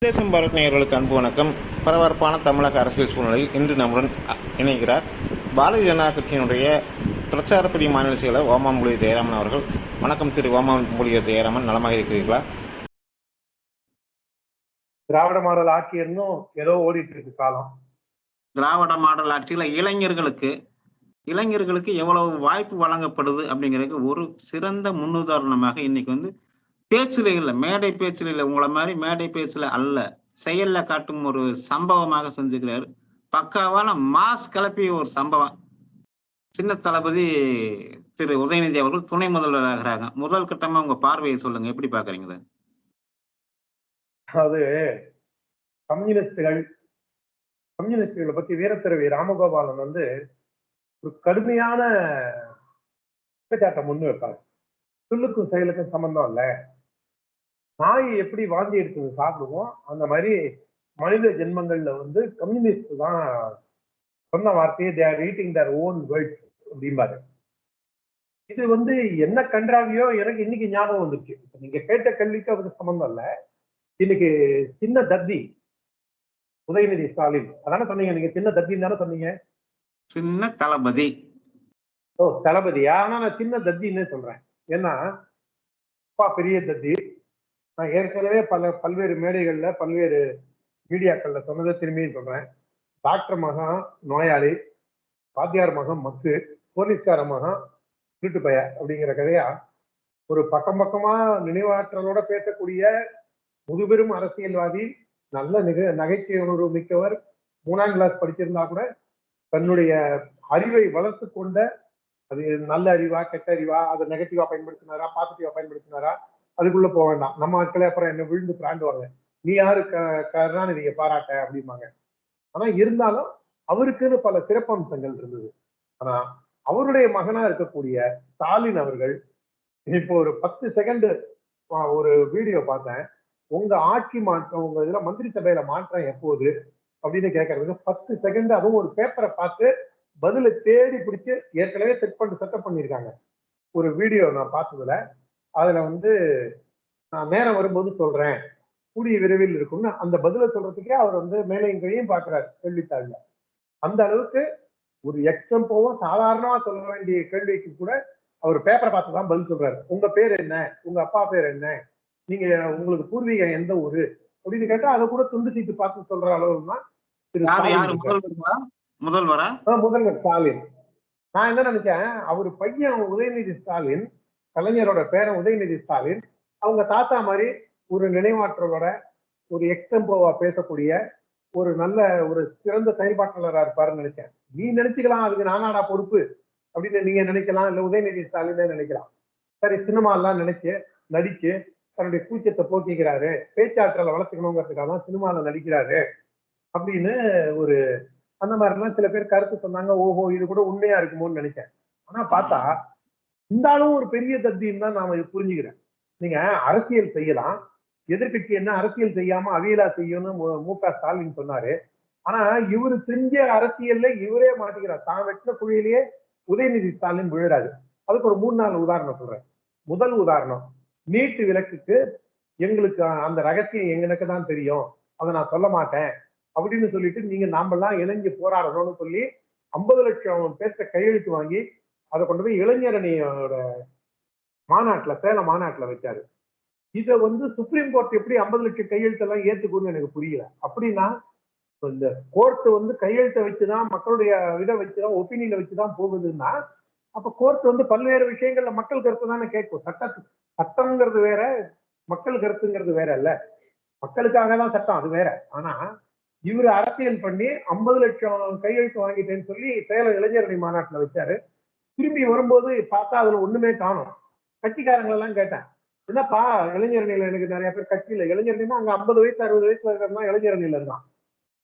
தேசம் பாரத் நேயர்களுக்கு அன்பு வணக்கம். பரபரப்பான தமிழக அரசியல் சூழ்நிலையில் இன்று நம்முடன் இணைகிறார் பாரதிய ஜனதா கட்சியினுடைய பிரச்சார பிரிவு மாநில செயலர் ஓமாம்புலி ஜெயராமன் அவர்கள். வணக்கம் திரு ஓமாம்புலி ஜெயராமன், நலமாக இருக்கிறீர்களா? திராவிட மாடல் ஆட்சி இருந்தும் ஏதோ ஓடிட்டு இருக்கு காலம். திராவிட மாடல் ஆட்சியில இளைஞர்களுக்கு எவ்வளவு வாய்ப்பு வழங்கப்படுது அப்படிங்கிறதுக்கு ஒரு சிறந்த முன்னுதாரணமாக இன்னைக்கு பேச்சுல இல்ல, மேடை பேச்சுல இல்ல, உங்களை மாதிரி மேடை பேச்சுல அல்ல, செயல்ல காட்டும் ஒரு சம்பவமாக செஞ்சுக்கிறாரு. பக்காவான மாஸ் கிளப்பிய ஒரு சம்பவம். சின்ன தளபதி திரு உதயநிதி அவர்கள் துணை முதல்வர் ஆகிறாங்க. முதல் கட்டமா உங்க பார்வையை சொல்லுங்க, எப்படி பாக்குறீங்க? அது கம்யூனிஸ்டுகளை பத்தி வீரத்துறவி ராமகோபாலன் ஒரு கடுமையான குற்றச்சாட்டை முன் வைப்பாங்க. சொல்லுக்கும் செயலுக்கும் சம்பந்தம் இல்ல, நாய் எப்படி வாந்தி எடுத்து சாப்பிடுவோம் அந்த மாதிரி மனித ஜென்மங்கள்ல கம்யூனிஸ்ட் தான் சொன்ன வார்த்தையை they are eating their own words அப்படிம்பாரு. இது என்ன கன்றாவியோ எனக்கு இன்னைக்கு ஞாபகம் வந்துருச்சு. நீங்க கேட்ட கேள்விக்கு அதுக்கு சம்பந்தம் இல்ல. இன்னைக்கு சின்ன தத்தி உதயநிதி ஸ்டாலின் அதானே சொன்னீங்க, நீங்க சின்ன தத்தின்னு தானே சொன்னீங்க? சின்ன தளபதி. ஓ தளபதியா? ஆனா நான் சின்ன தத்தின்னு சொல்றேன். ஏன்னா அப்பா பெரிய தத்தி. நான் ஏற்கனவே பல்வேறு மேடைகள்ல பல்வேறு மீடியாக்கள்ல சொன்னதை திரும்பியும் சொல்றேன். டாக்டர் மகன் நோயாளி, வாத்தியார் மகன் மக்கு, போலீஸ்கார மகன் திருட்டு பய அப்படிங்கிற கதையா ஒரு பக்கமா நினைவாற்றலோட பேசக்கூடிய முதுபெரும் அரசியல்வாதி, நல்ல நகைச்சுவை உணர்வு மிக்கவர், 3ஆம் கிளாஸ் படிச்சிருந்தா கூட தன்னுடைய அறிவை வளர்த்து கொண்ட, அது நல்ல அறிவா கெட்ட அறிவா, அதை நெகட்டிவா பயன்படுத்தினாரா பாசிட்டிவா பயன்படுத்தினாரா அதுக்குள்ள போக வேண்டாம். நம்ம ஆட்களே அப்புறம் என்ன விழுந்து பிராண்டுவாங்க, நீ யாரு கருணாநிதியை பாராட்ட அப்படிம்பாங்க. ஆனா இருந்தாலும் அவருக்குன்னு பல சிறப்பம்சங்கள் இருந்தது. ஆனா அவருடைய மகனா இருக்கக்கூடிய ஸ்டாலின் அவர்கள் இப்போ ஒரு 10 செகண்ட் ஒரு வீடியோ பார்த்தேன். உங்க ஆட்சி மாற்றம், உங்க இதுல மந்திரி சபையில மாற்றம் எப்போது அப்படின்னு கேட்கறதுக்கு 10 செகண்ட், அதுவும் ஒரு பேப்பரை பார்த்து பதில தேடி பிடிச்சு ஏற்கனவே செட்டப் பண்ணியிருக்காங்க. ஒரு வீடியோ நான் பார்த்ததுல அதுல நான் நேரம் வரும்போது சொல்றேன், கூடிய விரைவில் இருக்கும்னு அந்த பதில சொல்றதுக்கே அவர் மேலையும் கையும் பாக்குறாரு கேள்வித்தாள்ல. அந்த அளவுக்கு ஒரு எக்ஸாம்போவும் சாதாரணமா சொல்ல வேண்டிய கேள்விக்கு கூட அவர் பேப்பரை பார்த்துதான் பதில் சொல்றாரு. உங்க பேர் என்ன, உங்க அப்பா பேர் என்ன, நீங்க உங்களுக்கு பூர்வீகம் எந்த ஊரு அப்படின்னு கேட்டா அதை கூட துண்டு சீட்டு பார்த்து சொல்ற அளவுதான் முதல்வர் ஸ்டாலின். நான் என்ன நினைச்சேன், அவரு பையன் உதயநிதி ஸ்டாலின், கலைஞரோட பேரன் உதயநிதி ஸ்டாலின், அவங்க தாத்தா மாதிரி ஒரு நினைவாற்றலோட ஒரு எக்ஸம்போவா பேசக்கூடிய ஒரு நல்ல ஒரு சிறந்த செயல்பாட்டாளராக இருப்பாருன்னு நினைச்சேன். நீ நினைச்சுக்கலாம் அதுக்கு நானாடா பொறுப்பு அப்படின்னு நீங்க நினைக்கலாம், இல்ல உதயநிதி ஸ்டாலின் நினைக்கலாம். சரி, சினிமா எல்லாம் நினைச்சு நடிச்சு தன்னுடைய கூச்சத்தை போக்கிக்கிறாரு, பேச்சாற்றலை வளர்த்துக்கணுங்கிறதுக்காக தான் சினிமால நடிக்கிறாரு அப்படின்னு ஒரு அந்த மாதிரிலாம் சில பேர் கருத்து சொன்னாங்க. ஓஹோ, இது கூட உண்மையா இருக்குமோன்னு நினைச்சேன். ஆனா பார்த்தா இந்த ஆளும் ஒரு பெரிய தத்தின்னு தான் நாம புரிஞ்சுக்கிறேன். நீங்க அரசியல் செய்யலாம், எதிர்கட்சி என்ன அரசியல் செய்யாம அவியலா செய்யணும்னு மு.க. ஸ்டாலின் சொன்னாரு. ஆனா இவரு செஞ்ச அரசியல்ல இவரே மாட்டிக்கிறார். தான் வெட்டின குழியிலேயே உதயநிதி ஸ்டாலின் விழுறாரு. அதுக்கு ஒரு 3-4 உதாரணம் சொல்றேன். முதல் உதாரணம், நீட்டு விலக்குக்கு எங்களுக்கு அந்த ரகசியம் எங்களுக்கு தான் தெரியும், அதை நான் சொல்ல மாட்டேன் அப்படின்னு சொல்லிட்டு நீங்க நாமெல்லாம் இளைஞ போராடணும்னு சொல்லி 50 லட்சம் பேர்த்த கையெழுத்து வாங்கி அதை கொண்டு போய் இளைஞரணியோட மாநாட்டுல, சேலம் மாநாட்டுல வச்சாரு. இதை சுப்ரீம் கோர்ட் எப்படி 50 லட்சம் கையெழுத்தெல்லாம் ஏத்துக்குன்னு எனக்கு புரியல. அப்படின்னா இந்த கோர்ட் கையெழுத்தை வச்சுதான், மக்களுடைய இதை வச்சுதான், ஒப்பீனியனை வச்சுதான் போகுதுன்னா அப்ப கோர்ட் பல்வேறு விஷயங்கள்ல மக்கள் கருத்து தானே கேட்கும். சட்டம்ங்கிறது வேற, மக்கள் கருத்துங்கிறது வேற இல்ல. மக்களுக்காக தான் சட்டம், அது வேற. ஆனா இவரு அரசியல் பண்ணி 50 லட்சம் கையெழுத்து வாங்கிட்டேன்னு சொல்லி சேலம் இளைஞரணி மாநாட்டுல வச்சாரு. திரும்பி வரும்போது பார்த்தா அதுல ஒண்ணுமே காணும். கட்சிக்காரங்களெல்லாம் கேட்டேன், என்னப்பா இளைஞரணியில எனக்கு நிறைய பேர் கட்சியில இளைஞரணினா அங்க 50 வயசு 60 வயசுல இருக்கிறதா இளைஞரணியில இருந்தான்.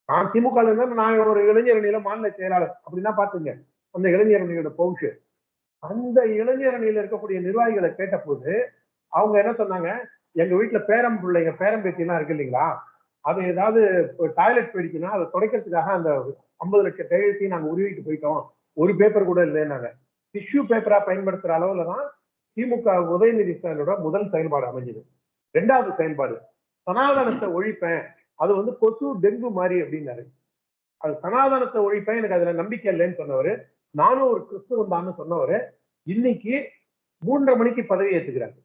நான் திமுக இருந்தா நான் ஒரு இளைஞரணியில மாநில செயலாளர் அப்படின்னா பாத்துங்க அந்த இளைஞரணியோட பவுஷு. அந்த இளைஞரணியில இருக்கக்கூடிய நிர்வாகிகளை கேட்ட போது அவங்க என்ன சொன்னாங்க, எங்க வீட்டுல பேரம் பிள்ளைங்க பேரம்பேத்தி எல்லாம் இருக்கு இல்லைங்களா, அது ஏதாவது டாய்லெட் போயிடுச்சுன்னா அதை துடைக்கிறதுக்காக அந்த 50 லட்சம் கையெழுத்தையும் நாங்க உருவிட்டு போயிட்டோம், ஒரு பேப்பர் கூட இல்லைன்னாங்க. டிஷ்யூ பேப்பரா பயன்படுத்துற அளவுலதான் திமுக உதயநிதி ஸ்டாலினோட முதல் செயல்பாடு அமைஞ்சது. 2வது செயல்பாடு, சனாதனத்தை ஒழிப்பேன், அது வந்து கொசு டெங்கு மாதிரி அப்படின்னாரு. அது சனாதனத்தை ஒழிப்பேன், எனக்கு அதுல நம்பிக்கை இல்லைன்னு சொன்னவரு, நானும் ஒரு கிறிஸ்துவன் தான் சொன்னவரு, இன்னைக்கு 3:30 மணிக்கு பதவி ஏத்துக்கிறாரு.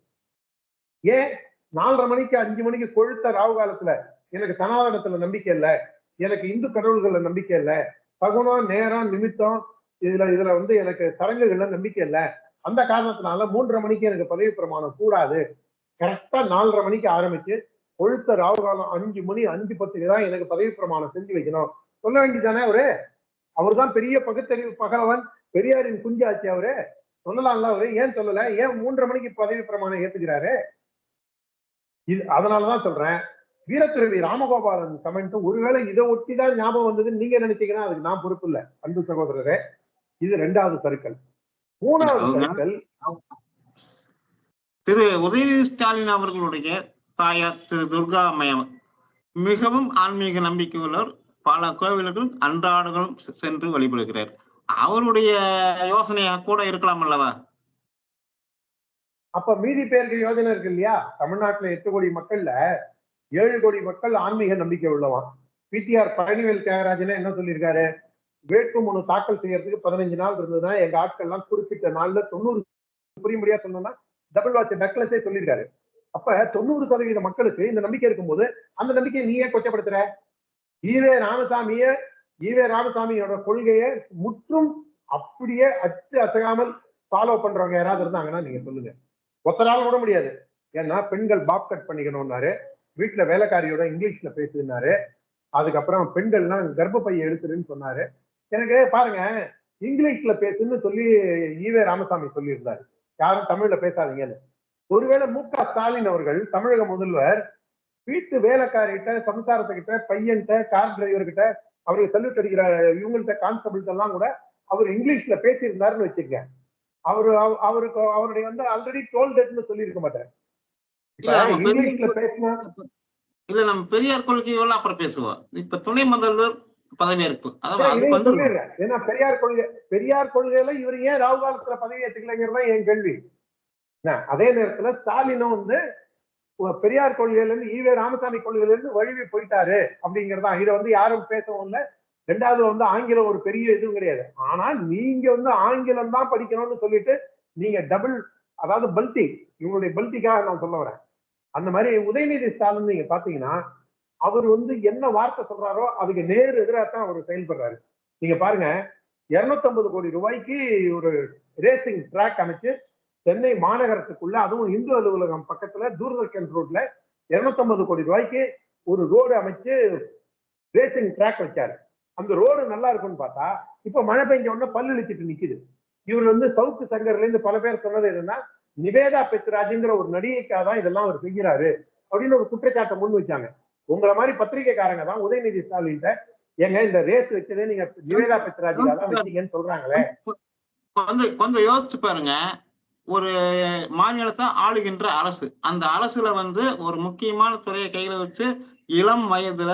ஏன் 4:30 மணிக்கு 5 மணிக்கு கொழுத்த ராவு காலத்துல எனக்கு சனாதனத்துல நம்பிக்கை இல்ல, எனக்கு இந்து கடவுள்கள்ல நம்பிக்கை இல்ல, பகுனம் நேரம் நிமித்தம் இதுல வந்து எனக்கு சடங்குகள்ல நம்பிக்கை இல்ல, அந்த காரணத்தினால 3:30 மணிக்கு எனக்கு பதவி பிரமாணம் கூடாது, கரெக்டா 4:30 மணிக்கு ஆரம்பிச்சு கொழுத்த ராவு காலம் 5 மணி 5:10 தான் எனக்கு பதவி பிரமாணம் செஞ்சு வைக்கணும் சொல்ல வேண்டியதானே அவரு? அவர்தான் பெரிய பகுத்தறிவு பகலவன், பெரியாரின் குஞ்சாச்சு அவரு, சொல்லலாம்ல அவரு, ஏன் சொல்லல? ஏன் 3:30 மணிக்கு பதவி பிரமாணம் ஏத்துக்கிறாரு? அதனாலதான் சொல்றேன், வீரத்துறவி ராமகோபாலன் கமெண்ட் ஒருவேளை இதை ஒட்டிதான் ஞாபகம் வந்ததுன்னு நீங்க நினைச்சீங்கன்னா அதுக்கு நான் பொறுப்பு இல்ல அன்பு சகோதரரே. இது 2வது சர்க்கிள். 3வது சர்க்கிள், திரு உதயநிதி ஸ்டாலின் அவர்களுடைய தாயார் திரு துர்கா அம்மையார் மிகவும் ஆன்மீக நம்பிக்கை உள்ளவர், பல கோவில்கள் அன்றாடங்களும் சென்று வழிபடுகிறார். அவருடைய யோசனையாக கூட இருக்கலாம் அல்லவா? அப்ப மீதி பேருக்கு யோஜனை இருக்கு இல்லையா? தமிழ்நாட்டுல 8 கோடி மக்கள்ல 7 கோடி மக்கள் ஆன்மீக நம்பிக்கை உள்ளவான். பிடிஆர் பழனிவேல் தியாகராஜனே என்ன சொல்லியிருக்காரு? வேட்புமனு தாக்கல் செய்யறதுக்கு 15 நாள் இருந்ததுன்னா எங்க ஆட்கள் எல்லாம் குறிப்பிட்ட நாள்ல 90 புரியும்படியா சொன்னோம்னா டபுள் வாட்ச் டக்லஸே சொல்லியிருக்காரு. அப்ப 90% மக்களுக்கு இந்த நம்பிக்கை இருக்கும்போது அந்த நம்பிக்கையை நீயே கொச்சப்படுத்துற? ஈவே ராமசாமியோட கொள்கையை முற்றும் அப்படியே அச்சு அசகாமல் ஃபாலோ பண்றவங்க யாராவது இருந்தாங்கன்னா நீங்க சொல்லுங்க. ஒத்தரால விட முடியாது. ஏன்னா பெண்கள் பாப் கட் பண்ணிக்கணும்னாரு, வீட்டுல வேலைக்காரியோட இங்கிலீஷ்ல பேசுனாரு, அதுக்கப்புறம் பெண்கள்லாம் கர்ப்பப்பையை எடுத்துருன்னு சொன்னாரு. எனக்கு பாருங்க, இங்கிலீஷ்ல பேசுன்னு சொல்லி ஈவே ராமசாமி சொல்லியிருந்தாரு, யாரும் தமிழ்ல பேசாதீங்கன்னு. ஒருவேளை மு.க. ஸ்டாலின் அவர்கள் தமிழக முதல்வர் வீட்டு வேலைக்காரிகிட்ட, சம்சாரத்துக்கிட்ட, பையன்கிட்ட, கார் டிரைவர்கிட்ட, அவருக்கு சல்யூட் அடிக்கிற இவங்கள்ட்ட கான்ஸ்டபிள்ஸ் எல்லாம் கூட அவர் இங்கிலீஷ்ல பேசியிருந்தாருன்னு வச்சுக்க, அவருக்கு அவருடைய வந்து ஆல்ரெடி டோல்டட்னு சொல்லி இருக்க மாட்டார். இங்கிலீஷ்ல பேசினா இல்ல, நம்ம பெரியார் கொள்கையோட அப்புறம் பேசுவோம். இப்ப துணை முதல்வர் பதவியேற்பு சொல்லிடுறேன். ஏன்னா பெரியார் கொள்கையில இவர் ஏன் ராகு காலத்துல பதவி ஏற்றுக்கலைங்கிறதா என் கேள்வி. அதே நேரத்துல ஸ்டாலினும் வந்து பெரியார் கொள்கையில இருந்து ஈவே ராமசாமி கொள்கையில இருந்து வழுவி போயிட்டாரு அப்படிங்கிறதா. இதை வந்து யாரும் பேசவும் இல்லை. 2வது வந்து ஆங்கிலம் ஒரு பெரிய இதுவும் கிடையாது. ஆனா நீங்க வந்து ஆங்கிலம் தான் படிக்கணும்னு சொல்லிட்டு நீங்க டபுள், அதாவது பல்டி, இவங்களுடைய பல்டிக்காக நான் சொல்ல வரேன். அந்த மாதிரி உதயநிதி ஸ்டாலின் நீங்க பாத்தீங்கன்னா அவர் வந்து என்ன வார்த்தை சொல்றாரோ அதுக்கு நேர் எதிராகத்தான் அவர் செயல்படுறாரு. நீங்க பாருங்க, 250 கோடி ரூபாய்க்கு ஒரு ரேசிங் ட்ராக் அமைச்சு சென்னை மாநகரத்துக்குள்ள, அதுவும் இந்து அலுவலகம் பக்கத்துல தூர்தர்ஷன் ரோட்ல 250 கோடி ரூபாய்க்கு ஒரு ரோடு அமைச்சு ரேசிங் ட்ராக் வச்சாரு. அந்த ரோடு நல்லா இருக்கும்னு பார்த்தா இப்ப மழை பெஞ்ச உடனே பல்லு இழிச்சிட்டு நிக்குது. இவர் வந்து சவுக்கு சங்கர்ல இருந்து பல பேர் சொன்னது என்னன்னா, நிவேதா பெத்ராஜ்ங்கிற ஒரு நடிகைக்காக தான் இதெல்லாம் அவர் செய்கிறாரு அப்படின்னு ஒரு குற்றச்சாட்டை முன் வச்சாங்க. உங்களை மாதிரி பத்திரிகைக்காரங்க தான் உதயநிதி ஸ்டாலின் ஏங்க இந்த ரேஸ் வச்சதே நீங்க நிவேதா பெத்ராஜுக்காக தான் வச்சீங்கன்னு சொல்றாங்களே. கொஞ்சம் யோசிச்சு பாருங்க. ஒரு மாநிலத்தை ஆளுகின்ற அரசு, அந்த அரசுல வந்து ஒரு முக்கியமான துறையை கையில வச்சு இளம் வயதுல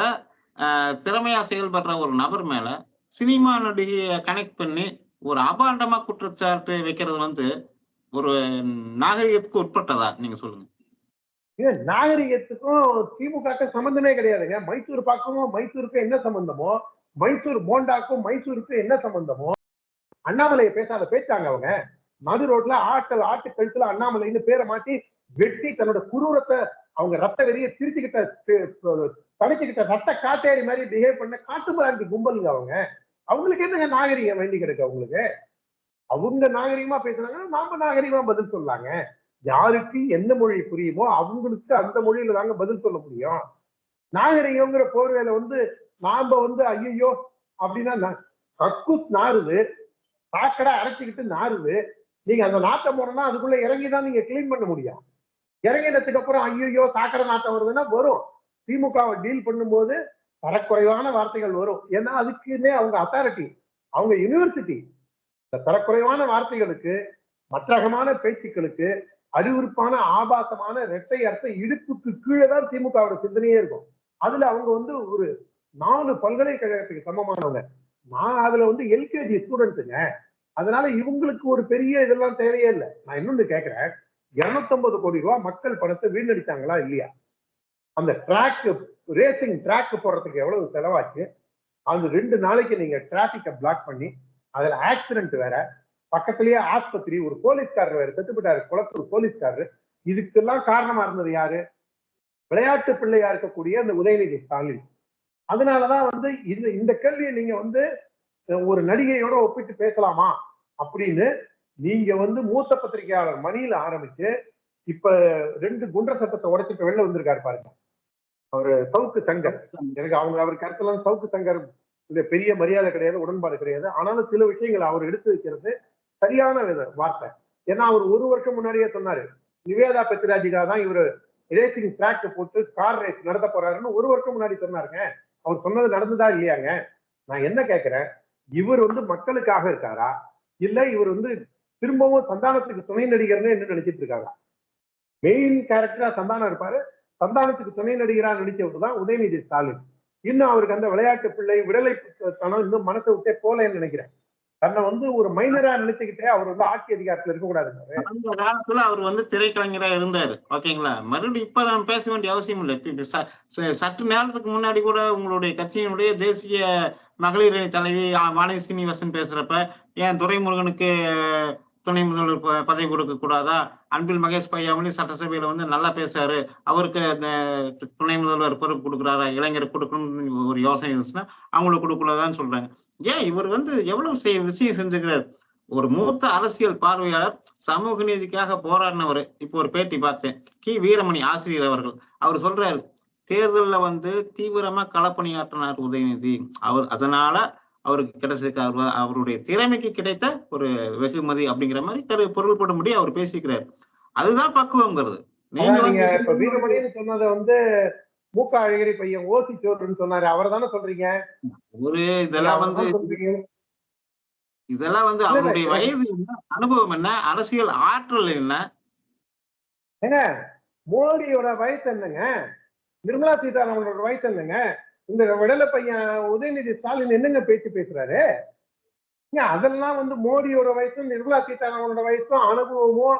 திறமையா செயல்படுற ஒரு நபர் மேல சினிமா நடிகையை கனெக்ட் பண்ணி ஒரு அபாண்டமா குற்றச்சாட்டு வைக்கிறது வந்து ஒரு நாகரிகத்துக்கு உட்பட்டதா? நீங்க சொல்லுங்க. நாகரிகத்துக்கும் திமுக சம்பந்தமே கிடையாதுங்க. மைசூர் பாக்கும் மைசூருக்கு என்ன சம்பந்தமோ, மைசூர் போண்டாக்கும் மைசூருக்கு என்ன சம்பந்தமோ, அண்ணாமலையை பேசாத பேச்சாங்க அவங்க. மது ரோட்ல ஆட்டு கழுத்துல அண்ணாமலைன்னு பேரை மாட்டி வெட்டி தன்னோட குரூரத்தை, அவங்க ரத்த வெறிய தடிச்சுக்கிட்ட ரத்த காட்டேரி மாதிரி பிஹேவ் பண்ண காட்டுமிராண்டி கும்பலுங்க அவங்க. அவங்களுக்கு என்னங்க நாகரிகம் வேண்டி கிடக்கு அவங்களுக்கு? அவங்க நாகரிகமா பேசுனாங்கன்னா நாம நாகரிகமா பதில் சொல்லாங்க. யாருக்கு என்ன மொழி புரியுமோ அவங்களுக்கு அந்த மொழியில தாங்க பதில் சொல்ல முடியும். நாகரிகங்கிற போர்வேல வந்து நாம வந்து ஐயோ அப்படின்னா கக்கூஸ் நாறுது, சாக்கடை அரைச்சிக்கிட்டு நாறுது, நீங்க அந்த நாட்டம் போனோம்னா அதுக்குள்ள இறங்கிதான் நீங்க கிளீன் பண்ண முடியும். இறங்கினதுக்கு அப்புறம் ஐயோ சாக்கடை நாட்டம் வருதுன்னா வரும். திமுகவை டீல் பண்ணும்போது தரக்குறைவான வார்த்தைகள் வரும். ஏன்னா அதுக்குன்னே அவங்க அத்தாரிட்டி, அவங்க யூனிவர்சிட்டி. இந்த தரக்குறைவான வார்த்தைகளுக்கு, மற்றகமான பேச்சுக்களுக்கு, அறிவுறுப்பான ஆபாசமான இரட்டை அர்த்த இடுப்புக்கு கீழே தான் திமுகவோட சிந்தனையே இருக்கும். அதுல அவங்க வந்து ஒரு 4 பல்கலைக்கழகத்துக்கு சமமானவங்க. நான் அதுல வந்து எல்கேஜி ஸ்டூடெண்ட்ஸுங்க. அதனால இவங்களுக்கு ஒரு பெரிய இதெல்லாம் தேவையே இல்லை. நான் இன்னொன்னு கேட்கிறேன், 250 கோடி ரூபாய் மக்கள் பணத்தை வீணடிச்சாங்களா இல்லையா? அந்த ட்ராக் ரேசிங் ட்ராக் போடுறதுக்கு எவ்வளவு செலவாச்சு, அந்த 2 நாளைக்கு நீங்க டிராபிக்கை பிளாக் பண்ணி, அதுல ஆக்சிடென்ட் வேற, பக்கத்திலேயே ஆஸ்பத்திரி, ஒரு போலீஸ்காரர் வேற செத்துப்பட்டாரு, குளத்தூர் போலீஸ்காரர். இதுக்கெல்லாம் காரணமா இருந்தது யாரு? விளையாட்டு பிள்ளையா இருக்கக்கூடிய அந்த உதயநிதி ஸ்டாலின். அதனாலதான் வந்து இந்த கேள்வியை நீங்க வந்து ஒரு நடிகையோட ஒப்பிட்டு பேசலாமா அப்படின்னு நீங்க வந்து மூத்த பத்திரிகையாளர் மணியில ஆரம்பிச்சு இப்ப 2 குண்டர் சட்டத்தை உடைச்சிட்டு வெளில வந்திருக்காரு பாருங்க, அவரு சவுக்கு சங்கர். எனக்கு அவர் கருத்தெல்லாம் சவுக்கு சங்கர் பெரிய மரியாதை கிடையாது, உடன்பாடு கிடையாது. ஆனாலும் சில விஷயங்களை அவர் எடுத்து வைக்கிறது சரியான வார்த்தை. ஏன்னா அவர் 1 வருஷம் முன்னாடியே சொன்னாரு, நிவேதா பெத்ராஜிகா தான் இவரு ரேசிங் ட்ராக் போட்டு கார் ரேஸ் நடத்த போறாருன்னு 1 வருஷம் முன்னாடி சொன்னாருங்க. அவர் சொன்னது நடந்ததா இல்லையாங்க? நான் என்ன கேட்கிறேன், இவர் வந்து மக்களுக்காக இருக்காரா, இல்ல இவர் வந்து திரும்பவும் சந்தானத்துக்கு துணை நடிகர்னு என்ன நினைச்சிட்டு இருக்காங்க? மெயின் கேரக்டரா சந்தானம் இருப்பாரு, சந்தானத்துக்கு துணை நடிகரா நடிச்சவர் தான் உதயநிதி ஸ்டாலின். இன்னும் அவருக்கு அந்த விளையாட்டு பிள்ளை விடலை தனம் இன்னும் மனசை விட்டே போலன்னு நினைக்கிறேன். தன்னை வந்து ஒரு மைனரா நினைச்சுக்கிட்டே அவர் வந்து ஆட்சி அதிகாரத்துல இருக்க கூடாதுங்க. அந்த காலத்துல அவர் வந்து திரைக்கலைஞரா இருந்தாரு, ஓகேங்களா? மறுபடியும் இப்ப நம்ம பேச வேண்டிய அவசியம் இல்லை. சற்று நேரத்துக்கு முன்னாடி கூட உங்களுடைய கட்சியினுடைய தேசிய மகளிர் அணி தலைவி வானதி சீனிவாசன் பேசுறப்ப, ஏன் துரைமுருகனுக்கு துணை முதல்வர் பதவி கொடுக்க கூடாதா? அன்பில் மகேஷ் பையாமொழி சட்டசபையில வந்து நல்லா பேசுறாரு, அவருக்கு துணை முதல்வர் பொறுப்பு கொடுக்குறாரா, இளைஞருக்கு கொடுக்கணும்னு ஒரு யோசனை இருந்துச்சுன்னா அவங்களுக்கு கொடுக்கக்கூடாதான்னு சொல்றாங்க. ஏன் இவர் வந்து எவ்வளவு விஷயம் செஞ்சுக்கிறார். ஒரு மூத்த அரசியல் பார்வையாளர், சமூக நீதிக்காக போராடினவர். இப்போ ஒரு பேட்டி பார்த்தேன், கி வீரமணி ஆசிரியர் அவர்கள். அவர் சொல்றாரு, தேர்தல்ல வந்து தீவிரமா களப்பணியாற்றினார் உதயநிதி, அவர் அதனால அவருக்கு கிடைச்சிருக்க அவருடைய திறமைக்கு கிடைத்த ஒரு வெகுமதி அப்படிங்கிற மாதிரி பொருள்படும்படி அவர் பேசிக்கிறார். அதுதான் பக்குவம்ங்கிறது. நீங்க வந்து இப்ப வீரமணின்னு சொன்னதை வந்து மூக்க அழகிரி பையன் ஓசி சோறுன்னு சொன்னாரு, அவர் தானே சொல்றீங்க? ஒரு இதெல்லாம் வந்து அவருடைய வயது என்ன, அனுபவம் என்ன, அரசியல் ஆற்றல் என்ன? ஏங்க மோடியோட வயசு என்னங்க? நிர்மலா சீதாராமனோட வயசு என்னங்க? இந்த விடலை பையன் உதயநிதி ஸ்டாலின் என்னங்க பேச்சு பேசுறாரு? அதெல்லாம் வந்து மோடியோட வயசும் நிர்மலா சீதாராமனோட வயசும் அனுபவமும்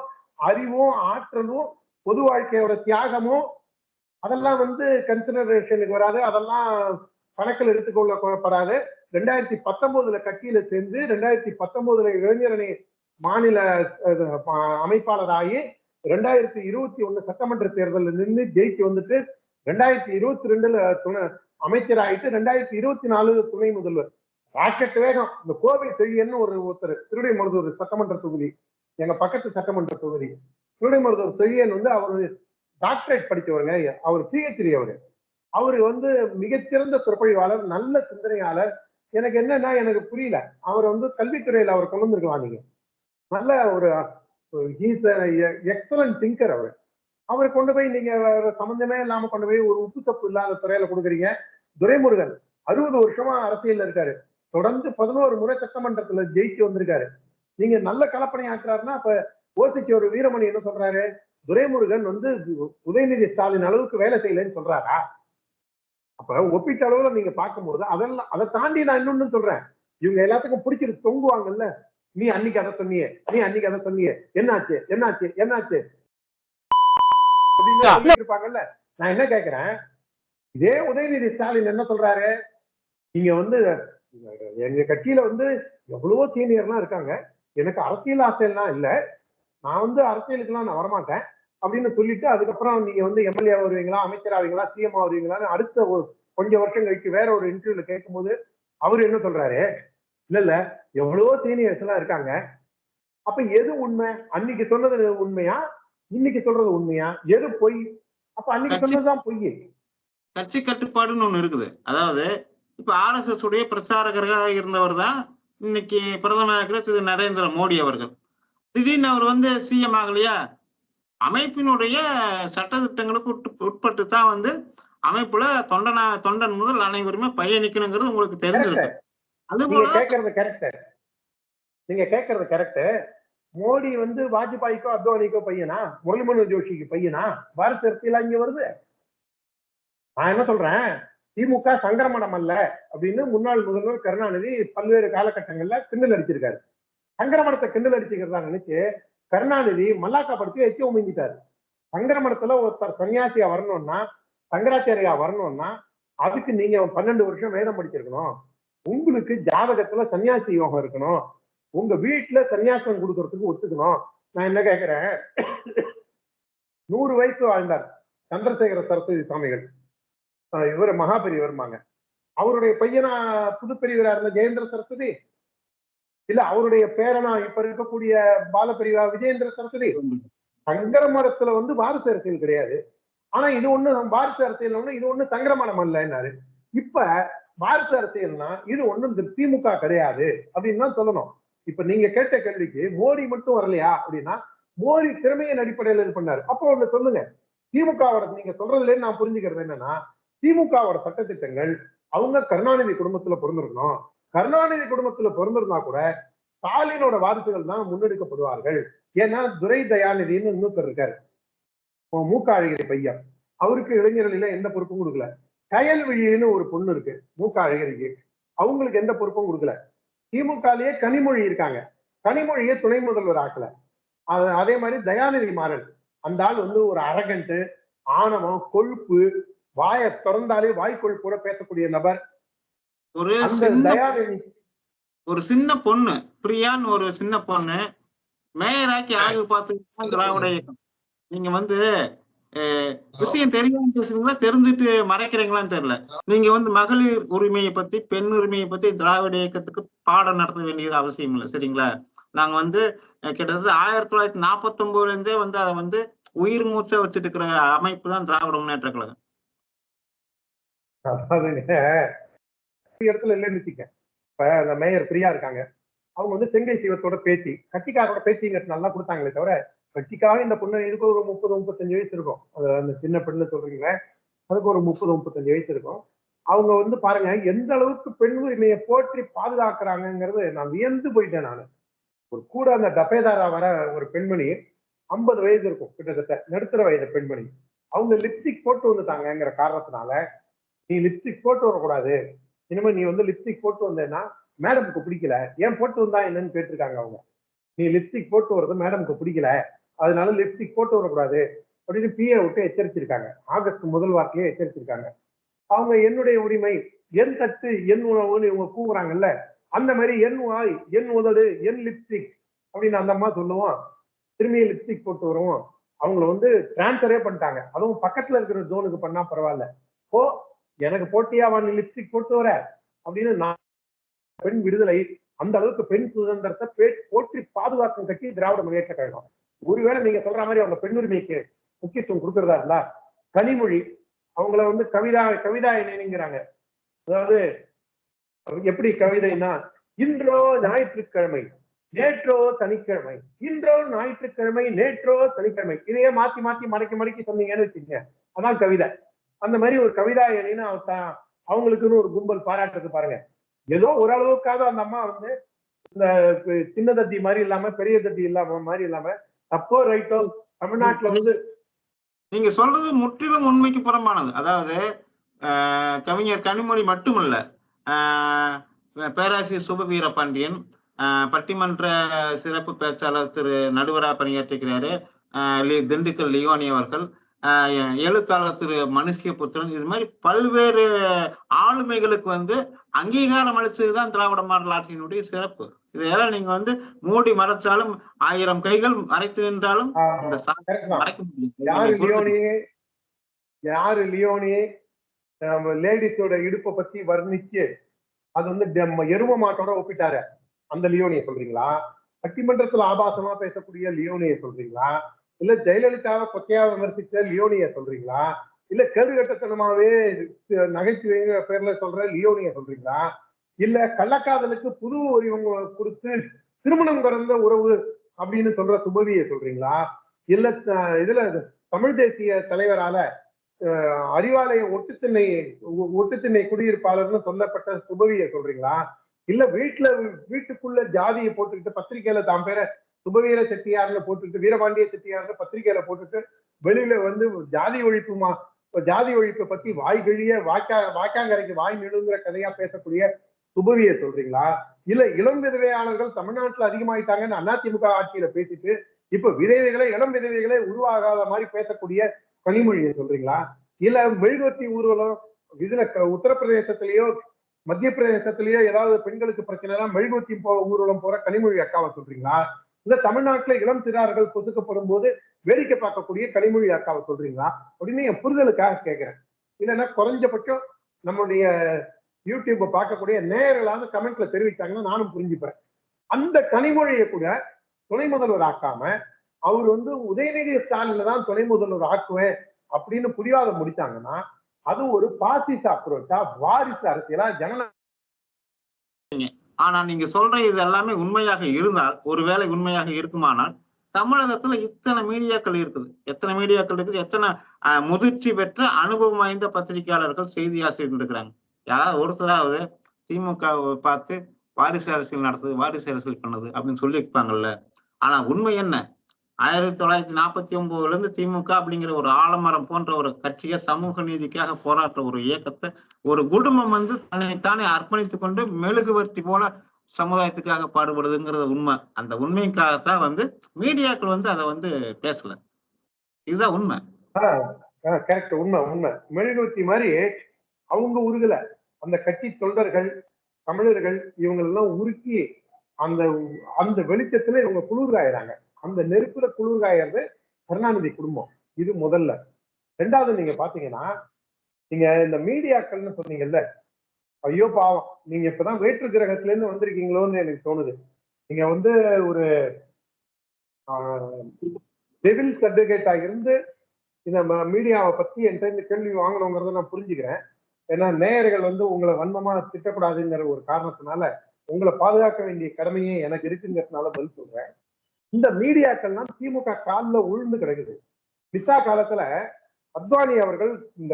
அறிவும் ஆற்றலும் பொது வாழ்க்கையோட தியாகமும் அதெல்லாம் வந்து கன்சிடரேஷனுக்கு வராது, அதெல்லாம் கணக்கில் எடுத்துக்கொள்ளப்படாது. 2019 கட்சியில சேர்ந்து 2019 இளைஞரணி மாநில அமைப்பாளராகி 2021 சட்டமன்ற தேர்தலில் நின்று ஜெயிச்சு வந்துட்டு 2022 அமைச்சராயிட்டு 2024 துணை முதல்வர். ராக்கெட் வேகம். இந்த கோவை செழியன்னு ஒருத்தர் திருவிடைமருதூர் சட்டமன்ற தொகுதி, எங்க பக்கத்து சட்டமன்ற தொகுதி, திருவிடைமருதூர் செழியன் வந்து அவரு டாக்டரேட் படிச்சவருங்க, அவர் பிஹெச்டி. அவரு வந்து மிகச்சிறந்த சொற்பொழிவாளர், நல்ல சிந்தனையாளர். எனக்கு என்னன்னா எனக்கு புரியல, அவர் வந்து கல்வித்துறையில அவர் கொண்டு வந்திருக்கலாம். நீங்க நல்ல ஒரு எக்ஸலன்ட் திங்கர். அவரை கொண்டு போய் நீங்க சம்பந்தமே இல்லாம கொண்டு போய் ஒரு உப்பு தப்பு இல்லாத துறையில கொடுக்குறீங்க. துரைமுருகன் 60 வருஷமா அரசியல் இருக்காரு, தொடர்ந்து 11 முறை சட்டமன்றத்துல ஜெயிச்சு வந்திருக்காரு. நீங்க நல்ல கலப்பணி ஆக்குறாருன்னா அப்ப ஓசிக்கு ஒரு வீரமணி என்ன சொல்றாரு, துரைமுருகன் வந்து உதயநிதி ஸ்டாலின் அளவுக்கு வேலை செய்யலன்னு சொல்றாரா? அப்ப ஒப்பீட்டு அளவுல நீங்க பார்க்கும்போது அதெல்லாம் அதை தாண்டி நான் இன்னொன்னு சொல்றேன், இவங்க எல்லாத்துக்கும் பிடிச்சிட்டு தொங்குவாங்கல்ல, நீ அன்னைக்கு அதை சொன்னியே, நீ அன்னைக்கு அதை சொன்னியே, என்னாச்சு என்னாச்சு என்னாச்சு அப்படின்னு இருப்பாங்கல்ல. நான் என்ன கேட்கிறேன், இதே உதயநிதி ஸ்டாலின் என்ன சொல்றாரு, நீங்க வந்து எங்க கட்சியில வந்து எவ்வளவோ சீனியர்லாம் இருக்காங்க, எனக்கு அரசியல் ஆசையெல்லாம் இல்ல, நான் வந்து அரசியலுக்குலாம் நான் வரமாட்டேன் அப்படின்னு சொல்லிட்டு அதுக்கப்புறம் நீங்க வந்து எம்எல்ஏ வருவீங்களா, அமைச்சர் ஆவீங்களா, சிஎம் ஆவீங்களான்னு அடுத்த ஒரு கொஞ்சம் வருஷம் கழிச்சு வேற ஒரு இன்டர்வியூல கேட்கும்போது அவரு என்ன சொல்றாரு, இல்ல இல்ல எவ்வளவோ சீனியர்ஸ் எல்லாம் இருக்காங்க. அப்ப எது உண்மை? அன்னைக்கு சொன்னது உண்மையா, இன்னைக்கு சொல்றது உண்மையா, எது பொய்? அப்ப அன்னைக்கு சொன்னதுதான் பொய். கட்சி கட்டுப்பாடுன்னு ஒண்ணு இருக்குது. அதாவது இப்ப ஆர்எஸ்எஸ் உடைய பிரச்சாரகராக இருந்தவர் தான் இன்னைக்கு பிரதமராக திரு நரேந்திர மோடி அவர்கள். திடீர்னு அவர் வந்து சிஎம் ஆகலையா, அமைப்பினுடைய சட்டத்திட்டங்களுக்கு உட்பட்டு தான் வந்து அமைப்புல தொண்டன் முதல் அனைவருமே பயணிக்கணுங்கிறது உங்களுக்கு தெரிஞ்சிருக்கு. நீங்க கேட்கறது கரெக்ட். மோடி வந்து வாஜ்பாய்க்கோ அத்வானிக்கோ பையனா, முரளிமனோகர் ஜோஷிக்கு பையனா? பாரத் அரசியல் இங்க வருது. நான் என்ன சொல்றேன், திமுக சங்கரமடம் அல்ல அப்படின்னு முன்னாள் முதல்வர் கருணாநிதி பல்வேறு காலகட்டங்கள்ல கிண்டல் அடிச்சிருக்காரு. சங்கரமடத்தை கிண்டல் அடிச்சுக்கிறதா நினைச்சு கருணாநிதி மல்லாக்கா படுத்தி வச்சு உமிஞ்சிட்டாரு. சங்கரமடத்துல ஒருத்தர் சன்னியாசியா வரணும்னா சங்கராச்சாரியா வரணும்னா அதுக்கு நீங்க 12 வருஷம் வேதம் படிச்சிருக்கணும். உங்களுக்கு ஜாதகத்துல சன்னியாசி யோகம் இருக்கணும். உங்க வீட்டுல சன்னியாசம் கொடுக்கறதுக்கு ஒத்துக்கணும். நான் என்ன கேட்கிறேன், 100 வயசு வாழ்ந்தார் சந்திரசேகர சரஸ்வதி சுவாமிகள். இவர் மகாபெரியவர்மாங்க. அவருடைய பையனா புதுப்பெரியவரா இருந்த ஜெயேந்திர சரஸ்வதி, இல்ல அவருடைய பேரனா இப்ப இருக்கக்கூடிய பாலபெரியவா விஜயேந்திர சரஸ்வதி. சங்கர மரத்துல வாரிசு அரசியல் கிடையாது. ஆனா இது ஒண்ணு வாரிசு அரசியல் ஒண்ணு, இது ஒண்ணு சங்கர மரம் அல்லன்னாரு. இப்ப வாரிசு அரசியல்னா இது ஒண்ணு இந்த திமுக கிடையாது அப்படின்னு தான் சொல்லணும். இப்ப நீங்க கேட்ட கேள்விக்கு மோடி மட்டும் வரலையா அப்படின்னா, மோடி திறமையின் அடிப்படையில் இது பண்ணாரு. அப்போ ஒண்ணு சொல்லுங்க, திமுகவோட நீங்க சொல்றதுல நான் புரிஞ்சுக்கிறது என்னன்னா, திமுகவோட சட்டத்திட்டங்கள் அவங்க கருணாநிதி குடும்பத்துல பிறந்திருக்கணும். கருணாநிதி குடும்பத்துல பிறந்திருந்தா கூட ஸ்டாலினோட வாரிசுகள் தான் முன்னெடுக்கப்படுவார்கள். ஏன்னா துரை தயாநிதினு இன்னொருத்தர் இருக்காரு, மூக்க அழகிரி பையன். அவருக்கு இளைஞர்களில எந்த பொறுப்பும் கொடுக்கல. கயல்விழின்னு ஒரு பொண்ணு இருக்கு மூக்க அழகிரிக்கு, அவங்களுக்கு எந்த பொறுப்பும் கொடுக்கல. திமுகலயே கனிமொழி இருக்காங்க, கனிமொழியை துணை முதல்வர் ஆக்கல. அதே மாதிரி தயாநிதி மாறன், அந்த ஆள் ஒரு அரகண்ட், ஆணவம், கொழுப்பு, வாயை திறந்தாலே வாய்க்கொழுப்போட பேசக்கூடிய நபர். ஒரு சின்ன பொண்ணு பிரியான்னு ஒரு சின்ன பொண்ணு மேயராக்கி ஆய்வு பார்த்து திராவிட இயக்கம். நீங்க விஷயம் தெரியாம பேசுறீங்களா, தெரிஞ்சுட்டு மறைக்கிறீங்களான்னு தெரியல. நீங்க மகளிர் உரிமையை பத்தி, பெண் உரிமையை பத்தி திராவிட இயக்கத்துக்கு பாடம் நடத்த வேண்டியது அவசியம் இல்லை, சரிங்களா? நாங்க கிட்டத்தட்ட 1949 இருந்தே அதை உயிர் மூச்சை வச்சுட்டு இருக்கிற அமைப்பு தான் திராவிட முன்னேற்ற கழகம். இடத்துல இல்லைன்னு வச்சுக்க. இப்ப அந்த மேயர் பிரியா இருக்காங்க, அவங்க செங்கை சிவத்தோட பேச்சு, கட்சிக்காரோட பேச்சுங்கிறது நல்லா கொடுத்தாங்களே தவிர, கட்சிக்காக இந்த பொண்ணு இதுக்கு ஒரு 30-35 வயசு இருக்கும். அந்த சின்ன பெண்ணு சொல்றீங்க, அதுக்கு ஒரு 30-35 வயசு இருக்கும். அவங்க பாருங்க எந்த அளவுக்கு பெண் உரிமையை போற்றி பாதுகாக்கிறாங்கிறது நான் வியந்து போயிட்டேன். நான் ஒரு கூட அந்த டபேதாரா வர ஒரு பெண்மணி 50 வயது இருக்கும், கிட்டத்தட்ட நடுத்தர வயது பெண்மணி. அவங்க லிப்ஸ்டிக் போட்டு வந்துட்டாங்கிற காரணத்தினால, நீ லிப்ஸ்டிக் போட்டு வரக்கூடாது, இனிமே நீ லிப்ஸ்டிக் போட்டு வந்தேன்னா மேடமுக்கு பிடிக்கல, ஏன் போட்டு வந்தா என்னன்னு கேட்டிருக்காங்க அவங்க. நீ லிப்ஸ்டிக் போட்டு வர்றது மேடமுக்கு பிடிக்கல, அதனால லிப்ஸ்டிக் போட்டு வரக்கூடாது அப்படின்னு பிஏ விட்டு எச்சரிச்சிருக்காங்க. ஆகஸ்ட் முதல் வாரத்திலேயே எச்சரிச்சிருக்காங்க. அவங்க என்னுடைய உரிமை, என் தட்டு என் உணவுன்னு இவங்க கூவுறாங்கல்ல, அந்த மாதிரி என் வாய் என் உதடு என் லிப்ஸ்டிக் அப்படின்னு அந்த அம்மா சொல்லுவோம். திரும்பியும் லிப்ஸ்டிக் போட்டு வருவோம். அவங்கள டிரான்ஸ்ஃபரே பண்ணிட்டாங்க. அதுவும் பக்கத்துல இருக்கிற ஜோனுக்கு பண்ணா பரவாயில்ல. ஓ எனக்கு போட்டியாவா நீ லிப்ஸ்டிக் போட்டு வர அப்படின்னு. நான் பெண் விடுதலை, அந்த அளவுக்கு பெண் சுதந்திரத்தை போற்றி பாதுகாக்கும் கட்சி திராவிட முன்னேற்ற கழகம். ஒருவேளை நீங்க சொல்ற மாதிரி அவங்க பெண் உரிமைக்கு முக்கியத்துவம் கொடுக்கறதா இருந்தா, கனிமொழி அவங்கள கவிதா நினைங்கிறாங்க. அதாவது எப்படி கவிதைன்னா, இன்றோ ஞாயிற்றுக்கிழமை நேற்றோ சனிக்கிழமை, இன்றோ ஞாயிற்றுக்கிழமை நேற்றோ சனிக்கிழமை, இதையே மாத்தி மாத்தி மடக்கி சொன்னீங்கன்னு வச்சுக்கீங்க, அதான் கவிதை. அந்த மாதிரி ஒரு கவிதா இணைன்னு அவங்களுக்குன்னு ஒரு கும்பல் பாராட்டுறது பாருங்க. ஏதோ ஓரளவுக்காக அந்த அம்மா இந்த சின்ன தத்தி மாதிரி இல்லாம பெரிய தத்தி இல்லாம மாதிரி இல்லாம, தப்போ ரைட்டோ தமிழ்நாட்டுல நீங்க சொல்றது முற்றிலும் உண்மைக்கு புறம்பானது. அதாவது கவிஞர் கனிமொழி மட்டுமல்ல, பேராசிரியர் சுபவீர பாண்டியன், பட்டிமன்ற சிறப்பு பேச்சாளர் திரு நடுவரா பணியாற்றுகிறாரு திண்டுக்கல் லியோனி அவர்கள், எழுத்தாளர் திரு மனுஷ்ய புத்திரன், இது மாதிரி பல்வேறு ஆளுமைகளுக்கு அங்கீகாரம் அளிச்சதுதான் திராவிட மாடல் ஆட்சியினுடைய சிறப்பு. இதெல்லாம் நீங்க மூடி மறைச்சாலும் 1000 கைகள் மறைத்து நின்றாலும் மறைக்க முடியும். யாரு லியோனி லேடிஸோட இடுப்பை பத்தி வர்ணிச்சு அது எரும மாட்டோட ஒப்பிட்டாரு, அந்த லியோனியை சொல்றீங்களா? பட்டிமன்றத்துல ஆபாசமா பேசக்கூடிய லியோனியை சொல்றீங்களா? இல்ல ஜெயலலிதாவை கொச்சையா விமர்சிச்ச லியோனிய சொல்றீங்களா? இல்ல கேடுகட்டத்தனமாவே நகைச்சுவைங்கிற பேர்ல சொல்ற லியோனிய சொல்றீங்களா? இல்ல கள்ளக்காதலுக்கு புது உரிமை கொடுத்து திருமணம் கடந்த உறவு அப்படின்னு சொல்ற சுபவியை சொல்றீங்களா? இல்ல இதுல தமிழ் தேசிய தலைவரால அறிவாலய ஒட்டுத்திண்ணை குடியிருப்பாளர்னு சொல்லப்பட்ட சுபவியை சொல்றீங்களா? இல்ல வீட்டுக்குள்ள ஜாதியை போட்டுக்கிட்டு பத்திரிகையில தாம் பேர சுபவீர செட்டியார்னு போட்டுட்டு வீரபாண்டிய செட்டியார்னு பத்திரிகையில போட்டுட்டு வெளியில ஜாதி ஒழிப்பை பத்தி வாய் கழிய வாய்க்காங்கரைக்கு வாய் நெடுங்கிற கதையா பேசக்கூடிய சுபவியை சொல்றீங்களா? இல்ல இளம் விதவையாளர்கள் தமிழ்நாட்டுல அதிகமாயிட்டாங்கன்னு அதிமுக ஆட்சியில பேசிட்டு இப்ப இளம் விதவைகளை உருவாகாத மாதிரி பேசக்கூடிய கனிமொழியை சொல்றீங்களா? இல்ல மெழுகுவர்த்தி ஊர்வலம் இதுல உத்தரப்பிரதேசத்திலேயோ மத்திய பிரதேசத்திலேயோ ஏதாவது பெண்களுக்கு பிரச்சனைனா மெழுகுவர்த்தி ஊர்வலம் போற கனிமொழி அக்காவை சொல்றீங்களா? இல்ல தமிழ்நாட்டுல இளம் சிறார்கள் பொசுக்கப்படும் போது வேடிக்கை பார்க்கக்கூடிய கனிமொழி அக்காவை சொல்றீங்களா அப்படின்னு என் புரிதலுக்காக கேட்கிறேன். இல்லைன்னா குறைஞ்சபட்சம் நம்மளுடைய யூடியூப்பை பார்க்கக்கூடிய நேயர்களாவது கமெண்ட்ல தெரிவித்தாங்கன்னா நானும் புரிஞ்சுப்பேன். அந்த கனிமொழியை கூட துணை முதல்வர் ஆக்காம அவர் உதயநிதி ஸ்டாலின்ல தான் துணை முதல்வர் ஆக்குவேன் அப்படின்னு புரியாத முடித்தாங்கன்னா அது ஒரு பாசிச அப்ரோச்சா, வாரிசு அரசியலா, ஜனநாயக. ஆனா நீங்க சொல்ற இது எல்லாமே உண்மையாக இருந்தால், ஒருவேளை உண்மையாக இருக்குமானால், தமிழகத்துல இத்தனை மீடியாக்கள் இருக்குது, எத்தனை மீடியாக்கள் இருக்குது, எத்தனை முதிர்ச்சி பெற்ற அனுபவம் வாய்ந்த பத்திரிகையாளர்கள், செய்தி ஆசிரியர்கள் இருக்கிறாங்க. யாராவது ஒருத்தராவது திமுகவை பார்த்து வாரிசு அரசியல் நடத்துது, வாரிசு அரசியல் பண்ணுது அப்படின்னு சொல்லியிருப்பாங்கல்ல. ஆனா உண்மை என்ன? 1949 இருந்து திமுக அப்படிங்கிற ஒரு ஆலமரம் போன்ற ஒரு கட்சியை, சமூக நீதிக்காக போராட்ட ஒரு இயக்கத்தை ஒரு குடும்பம் தன்னைத்தானே அர்ப்பணித்துக் கொண்டு மெழுகுவர்த்தி போல சமுதாயத்துக்காக பாடுபடுதுங்கிறது உண்மை. அந்த உண்மைக்காகத்தான் மீடியாக்கள் அதை பேசல. இதுதான் உண்மை. கரெக்ட், உண்மை உண்மை. மெழுகுவர்த்தி மாதிரி அவங்க உருகல, அந்த கட்சி தொண்டர்கள், தமிழர்கள் இவங்க எல்லாம் உருக்கி அந்த அந்த வெளிச்சத்துல இவங்க குளிர்காயிறாங்க. அந்த நெருப்புல குளிர்காயறது கருணாநிதி குடும்பம். இது முதல்ல. ரெண்டாவது நீங்க பாத்தீங்கன்னா, நீங்க இந்த மீடியாக்கள்னு சொன்னீங்கல்ல, ஐயோ பாவம், நீங்க இப்பதான் வேற்று கிரகத்துல இருந்து வந்திருக்கீங்களோன்னு எனக்கு தோணுது. நீங்க ஒரு டெவில்ஸ் அட்வொகேட்டா இருந்து இந்த மீடியாவை பத்தி என்கிட்ட இந்த கேள்வி வாங்கணுங்கிறத நான் புரிஞ்சுக்கிறேன். ஏன்னா நேயர்கள் உங்களை வன்மமா திட்டக்கூடாதுங்கிற ஒரு காரணத்தினால உங்களை பாதுகாக்க வேண்டிய கடமையே எனக்கு இருக்குங்கிறதுனால பதில் சொல்றேன். இந்த மீடியாக்கள்லாம் திமுக காலில் உழுந்து கிடக்குது. விசா காலத்துல அத்வானி அவர்கள் இந்த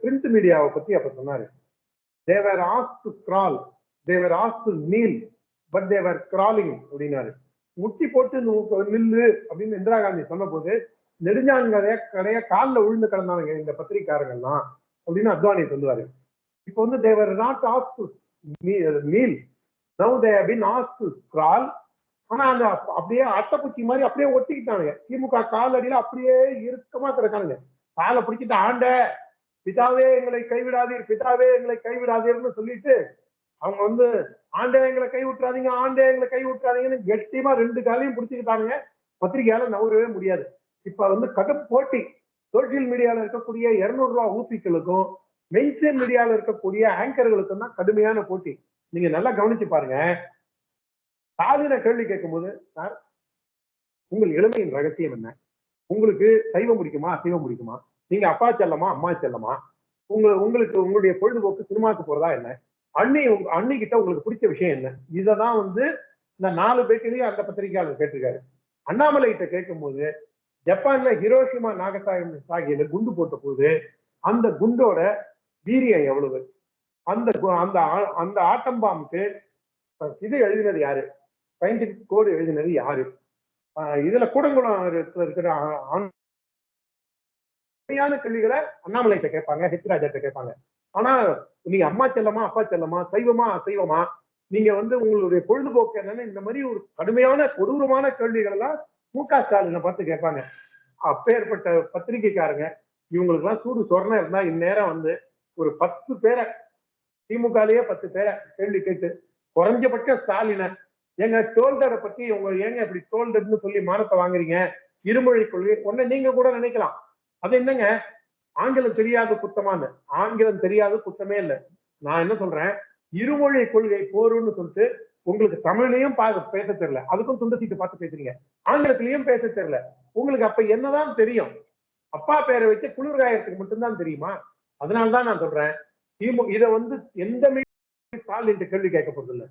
பிரிண்ட் மீடியாவை பத்தி அப்ப சொன்னாரு. they were asked to crawl, they were asked to kneel, but they were crawling அப்படின்னாரு. முட்டி போட்டு நில்லு அப்படின்னு இந்திரா காந்தி சொன்ன போது நெடுஞ்சான்கடைய காலில் உழுந்து கிடந்தாங்க இந்த பத்திரிகாரங்கள்லாம் அப்படின்னு அத்வானி சொல்லுவாரு. இப்போ they were not asked to kneel, now they have been asked to crawl. ஆனா அந்த அப்படியே அட்டைப்பூச்சி மாதிரி அப்படியே ஒட்டிக்கிட்டானுங்க. திமுக காலடியில அப்படியே இறுக்கமா கிடக்கானுங்க. காலை பிடிச்சிட்டு ஆண்ட பிதாவே எங்களை கைவிடாதீர், பிதாவே எங்களை கைவிடாதீர்னு சொல்லிட்டு அவங்க ஆண்டே எங்களை கை விட்டுறாதீங்க, ஆண்டே எங்களை கை விட்டுறாதீங்கன்னு கெட்டியமா ரெண்டு காலையும் பிடிச்சிக்கிட்டானுங்க. பத்திரிகையால நவரவே முடியாது. இப்ப கடும் போட்டி. சோசியல் மீடியால இருக்கக்கூடிய 200 ரூபாய் ஊப்பிகளுக்கும் மெயின்ஸ்ட்ரீம் மீடியால இருக்கக்கூடிய ஆங்கர்களுக்கும் தான் கடுமையான போட்டி. நீங்க நல்லா கவனிச்சு பாருங்க. சாதின கேள்வி கேட்கும் போது, சார் உங்கள் இளமையின் ரகசியம் என்ன? உங்களுக்கு சைவம் பிடிக்குமா, அசைவம் பிடிக்குமா? நீங்க அப்பா செல்லமா, அம்மா செல்லமா? உங்களுக்கு உங்களுடைய பொழுதுபோக்கு சினிமாக்கு போறதா என்ன? அண்ணி கிட்ட உங்களுக்கு பிடிச்ச விஷயம் என்ன? இததான் இந்த 4 பேட்டிலையும் அந்த பத்திரிகையாளர் கேட்டிருக்காரு. அண்ணாமலை கிட்ட கேட்கும் போது, ஜப்பான்ல ஹிரோஷிமா நாகசாகியில குண்டு போட்ட போது அந்த குண்டோட வீரியம் எவ்வளவு, அந்த ஆட்டம் பாம்புக்கு இது எழுதினது யாரு, சயின்டிபிக் கோடு எழுதினது யாரு, இதுல கூடங்குளம் இருக்கிற கேள்விகளை அண்ணாமலைகிட்ட கேட்பாங்க, ஹெச் ராஜாட்ட கேட்பாங்க. ஆனா நீங்க அம்மா செல்லமா, அப்பா செல்லமா, சைவமா, அசைவமா, நீங்க உங்களுடைய பொழுதுபோக்கு என்னன்னு இந்த மாதிரி ஒரு கடுமையான கொடூரமான கேள்விகள் எல்லாம் மு.க. ஸ்டாலினை பார்த்து கேட்பாங்க. அப்பேற்பட்ட பத்திரிகைக்காரங்க இவங்களுக்கு எல்லாம் சூடு சொரணை இருந்தா இந்நேரம் ஒரு 10 பேரை, திமுகலயே 10 பேரை கேள்வி கேட்டு குறைஞ்சபட்ச ஸ்டாலினை எங்க டோல்டரை பத்தி ஏங்க இப்படி டோல்டர்னு சொல்லி மானத்தை வாங்குறீங்க, இருமொழி கொள்கை ஒன்ன நீங்க கூட நினைக்கலாம். அது என்னங்க ஆங்கிலம் தெரியாத குத்தமானு? ஆங்கிலம் தெரியாத குத்தமே இல்லை. நான் என்ன சொல்றேன், இருமொழி கொள்கை போருன்னு சொல்லிட்டு உங்களுக்கு தமிழ்லையும் பேச தெரியல, அதுக்கும் துண்டு சீட்டு பார்த்து பேசுறீங்க, ஆங்கிலத்திலையும் பேச தெரியல. உங்களுக்கு அப்ப என்னதான் தெரியும்? அப்பா பேரை வச்சு குளிர்காயத்துக்கு மட்டும்தான் தெரியுமா? அதனால்தான் நான் சொல்றேன், இதை எந்த ஸ்டாலின் கேள்வி கேட்க போறது இல்லை.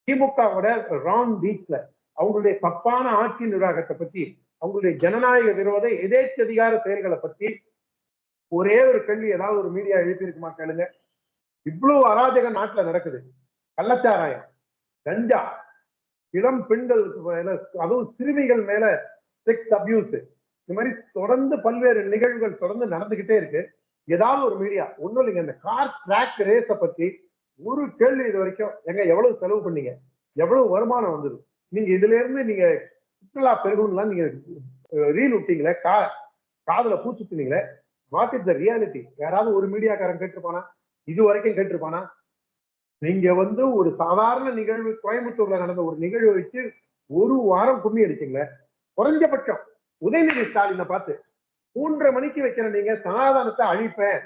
திமுகவோட ராங் பீச்ல அவங்களுடைய தப்பான ஆட்சி நிர்வாகத்தை பத்தி, அவங்களுடைய ஜனநாயக விரோத எதேச்சதிகார செயல்களை பத்தி ஒரே ஒரு கேள்வி ஏதாவது ஒரு மீடியா எழுப்பியிருக்குமா கேளுங்க. இவ்வளவு அராஜக நாட்டுல நடக்குது. கள்ளச்சாராயம், கஞ்சா, இளம் பெண்களுக்கு மேல, அதுவும் சிறுமிகள் மேல செக்ஸ் அபியூஸ், இந்த மாதிரி தொடர்ந்து பல்வேறு நிகழ்வுகள் தொடர்ந்து நடந்துகிட்டே இருக்கு. ஏதாவது ஒரு மீடியா ஒண்ணும் இல்லைங்க, இந்த கார் ட்ராக் ரேஸை பத்தி ஒரு கேள்வி இது வரைக்கும், எங்க எவ்வளவு செலவு பண்ணீங்க, எவ்வளவு வருமானம் வந்தது, நீங்க இதுல இருந்து நீங்க சுற்றுலா பெருகும்லாம் நீங்க ரீல் விட்டீங்களே, காதுல பூச்சுட்டீங்களே, வாட் இஸ் த ரியாலிட்டி? யாராவது ஒரு மீடியாக்காரன் கேட்டிருப்பானா? இது வரைக்கும் கேட்டிருப்பானா? நீங்க ஒரு சாதாரண நிகழ்வு, கோயம்புத்தூர்ல நடந்த ஒரு நிகழ்வு வச்சு ஒரு வாரம் கும்மி அடிச்சீங்களே. குறைஞ்சபட்சம் உதயநிதி ஸ்டாலினை பார்த்து 3:30 மணிக்கு வைக்கிற நீங்க சனாதனத்தை அழிப்பேன்,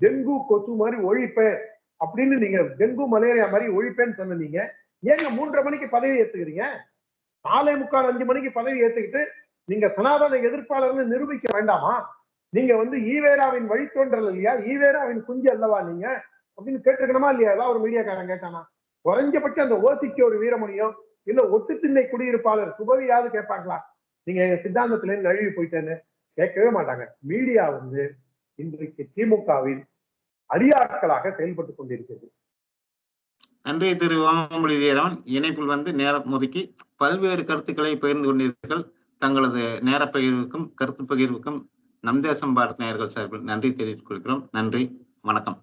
டெங்கு கொசு மாதிரி ஒழிப்பேன் அப்படின்னு நீங்க டெங்கு மலேரியா மாதிரி ஒழிப்பேன்னு சொன்ன நீங்க ஏங்க 3:30 மணிக்கு பதவி ஏத்துக்கிறீங்க? 4:45 5 மணிக்கு பதவி ஏத்துக்கிட்டு நீங்க சனாதன எதிர்ப்பாளர்னு நிரூபிக்க வேண்டாமா? நீங்க ஈவேராவின் வழித்தோன்றல் இல்லையா? ஈவேராவின் குஞ்சு அல்லவா நீங்க அப்படின்னு கேட்டிருக்கணுமா இல்லையா? ஏதாவது ஒரு மீடியாக்காரன் கேட்டானா? குறைஞ்சபட்சம் அந்த ஓசிக்கு ஒரு வீரமணியோ இல்ல ஒட்டு திண்ணை குடியிருப்பாளர் சுபவியாவது கேட்பாங்களா? நீங்க எங்க சித்தாந்தத்துல நழுவி போயிட்டேன்னு கேட்கவே மாட்டாங்க. மீடியா இன்றைக்கு திமுகவின் அடியாட்களாக செயல்பட்டுக் கொண்டிருக்கிறது. நன்றி திரு ஓமமொழி வீரவன். இணைப்பில் நேரம் ஒதுக்கி பல்வேறு கருத்துக்களை பகிர்ந்து கொண்டீர்கள். தங்களது நேர பகிர்வுக்கும் கருத்து பகிர்வுக்கும் நம் தேசம் பாரத் நேயர்கள் சார்பில் நன்றி தெரிவித்துக் கொள்கிறோம். நன்றி, வணக்கம்.